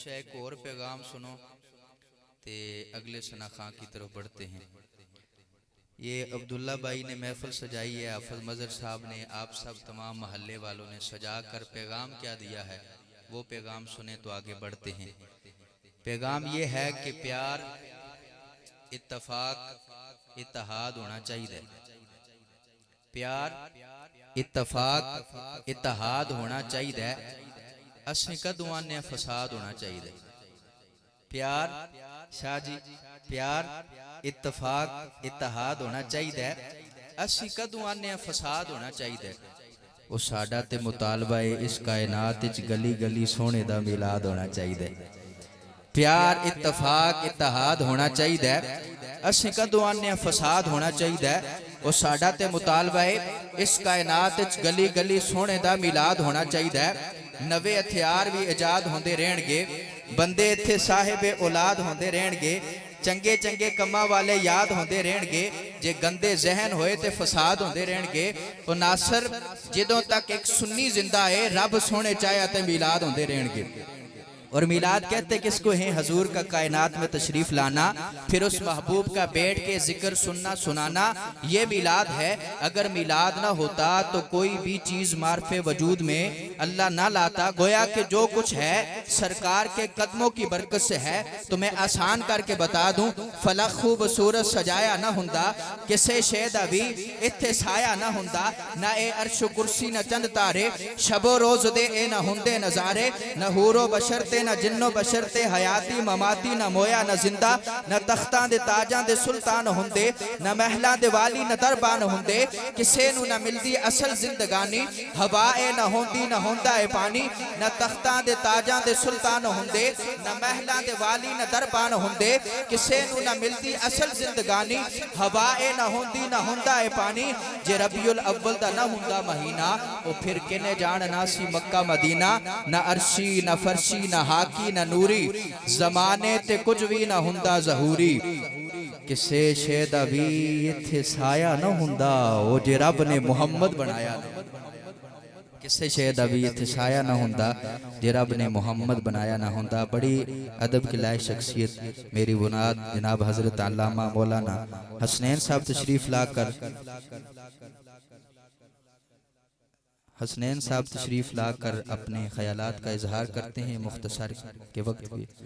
अच्छा एक और पैगाम सुनो ते अगले सना खां की तरफ बढ़ते हैं। ये अब्दुल्ला भाई ने महफिल सजाई है, हाफिज मजहर साहब ने, आप सब तमाम महल्ले वालों ने सजा कर पैगाम क्या दिया है वो पैगाम सुने तो आगे बढ़ते हैं। पैगाम ये है कि प्यार, इत्तफाक, इत्तेहाद होना चाहिए। प्यार, इत्तफाक, इत्तेहाद होना चाहिए। असली कदुआं ने फसाद होना चाहिए। प्यार शाह जी, प्यार, इत्तफाक, इत्तेहाद होना चाहिए। असली कदुआं ने फसाद होना चाहिए। वो साडा ते मुतालबा है इस कायनात च गली गली सोने दा मिलाद होना चाहिए। प्यार, इत्तफाक, इत्तेहाद होना चाहिए। असि कदों आने फसाद होना चाहिए। वो साडा ते मुतालबा है इस कायनात च गली गली सोने दा मिलाद होना चाहिए। नवे हथियार भी इजाद होंदे रहणगे, बंदे इत्थे साहिब औलाद होंदे रहणगे, चंगे चंगे कम्मां वाले याद होंदे रहणगे। जे गंदे जहन होए ते फसाद होंदे रहणगे। तो नासर जदों तक एक सुन्नी जिंदा है रब सोने चाहे ते मिलाद होंदे रहणगे। और मिलाद कहते किसको हैं? हजूर का कायनात में तशरीफ लाना, फिर उस महबूब का बैठ के जिक्र सुनना सुनाना, ये मिलाद है। अगर मिलाद ना होता तो कोई भी चीज मार्फे वजूद में अल्लाह ना लाता। गोया कि जो कुछ है सरकार के कदमों की बरकत से है। तो मैं आसान करके बता दूं, फलक खूबसूरत सजाया ना हुंदा, किसे शैद अभी इत्थे साया ना हुंदा, ना ए अर्श कुर्सी न चंद तारे, शबो रोज दे ए ना हुंदे नजारे, न हूरो बशर ते न जिन्नो बशर ते, हयाती ममाती न मोया न जिंदा, न तख्तां दे ताजां दे सुल्तान हुंदे, न महलां दे वाली न दरबान हुंदे, किसे नू न मिलदी असल जिंदगानी, हवा ए न होंदी न होंदा ए पानी, न तख्तां दे ताजां दे सुल्तान हुंदे, न महलां दे वाली न दरबान हुंदे, किसे नू न मिलदी असल जिंदगानी, हवा ए न होंदी न होंदा ए पानी। जे रबीउल अव्वल दा न हुंदा महीना, ओ फिर किने जान ना सी मक्का मदीना, न अर्शी न फरशी न हाकी न नूरी, जमाने ते कुछ भी ना हुंदा जहूरी, किसे शैद भी इत्थे साया ना हुंदा, ओ जे रब ने मुहम्मद बनाया ना। किसे शैद अभी इत्थे साया ना हुंदा, जे रब ने मुहम्मद बनाया ना हुंदा। बड़ी अदब की लायक शख्सियत मेरी बुनाद जनाब हजरत अल्लामा मौलाना हसनैन साहब तशरीफ लाकर हसनैन साहब तशरीफ लाकर अपने ख्यालात का इजहार करते हैं मुख्तसर के वक्त में।